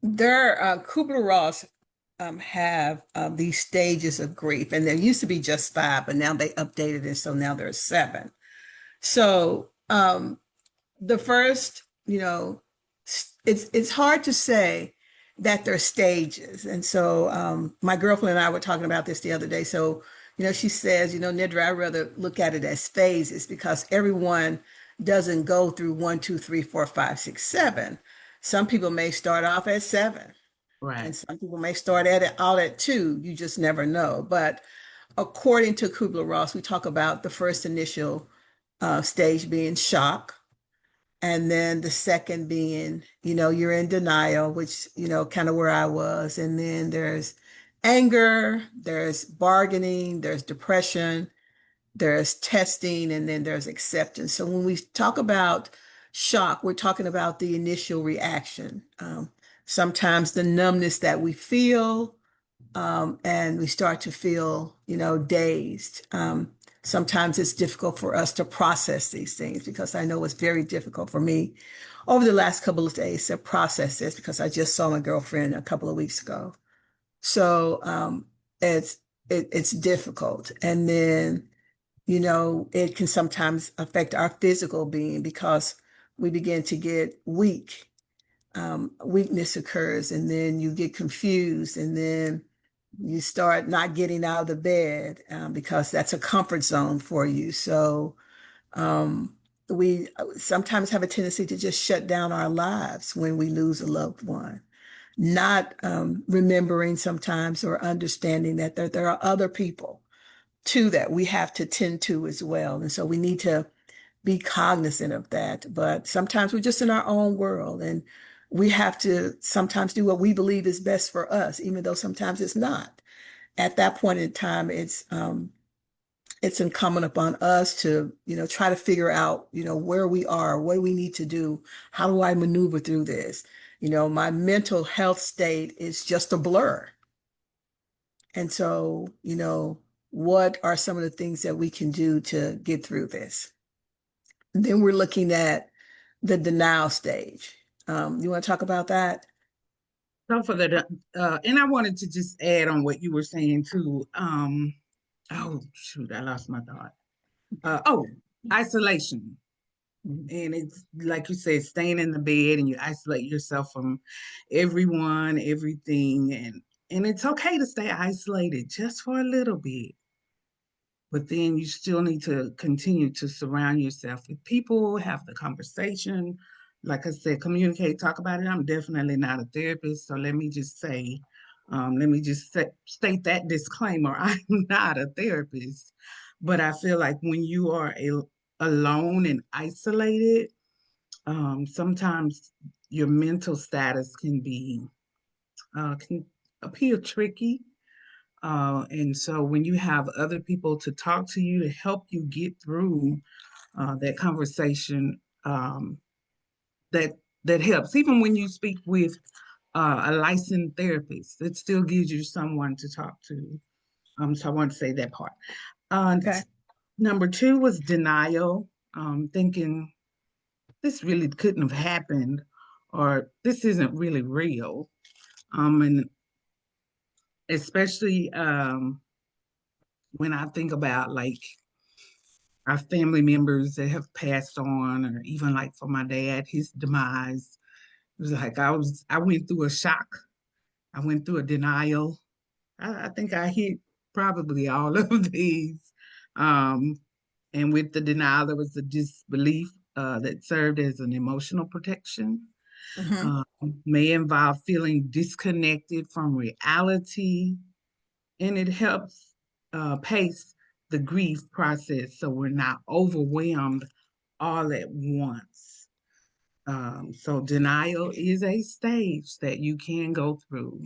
Kubler-Ross have these stages of grief, and there used to be just five, but now they updated it, so now there's seven. So the first, it's hard to say that there are stages. And so my girlfriend and I were talking about this the other day. So, she says, Nidra, I'd rather look at it as phases because everyone doesn't go through one, two, three, four, five, six, seven. Some people may start off at seven, Right. and some people may start at it all at two. You just never know. But according to Kubler-Ross, we talk about the first initial stage being shock, and then the second being, you're in denial, which, kind of where I was. And then there's anger, there's bargaining, there's depression, there's testing, and then there's acceptance. So when we talk about shock, we're talking about the initial reaction. Sometimes the numbness that we feel, and we start to feel, dazed. Sometimes it's difficult for us to process these things because I know it's very difficult for me over the last couple of days to process this because I just saw my girlfriend a couple of weeks ago. So it's it's difficult, and then it can sometimes affect our physical being because we begin to get weak. Weakness occurs, and then you get confused, and then you start not getting out of the bed because that's a comfort zone for you. So we sometimes have a tendency to just shut down our lives when we lose a loved one, not remembering sometimes or understanding that there are other people too that we have to tend to as well. And so we need to be cognizant of that. But sometimes we're just in our own world, and we have to sometimes do what we believe is best for us, even though sometimes it's not. At that point in time, it's incumbent upon us to, try to figure out, where we are, what do we need to do, how do I maneuver through this? My mental health state is just a blur. And so, what are some of the things that we can do to get through this? Then we're looking at the denial stage. You want to talk about that? So for the and I wanted to just add on what you were saying too. Oh shoot, I lost my thought. Oh, isolation. And it's like you said, staying in the bed and you isolate yourself from everyone, everything, and it's okay to stay isolated just for a little bit. But then you still need to continue to surround yourself with people, have the conversation. Like I said, communicate, talk about it. I'm definitely not a therapist, so let me just say, state that disclaimer. I'm not a therapist, but I feel like when you are alone and isolated, sometimes your mental status can appear tricky, and so when you have other people to talk to you to help you get through that conversation, that that helps. Even when you speak with a licensed therapist, it still gives you someone to talk to. So I want to say that part. Okay. Number two was denial, thinking this really couldn't have happened, or this isn't really real. And especially when I think about like our family members that have passed on, or even like for my dad, his demise. It was like I went through a shock. I went through a denial. I think I hit probably all of these. Um, and with the denial, there was a disbelief that served as an emotional protection. Hmm. Uh, may involve feeling disconnected from reality, and it helps pace the grief process so we're not overwhelmed all at once. So denial is a stage that you can go through.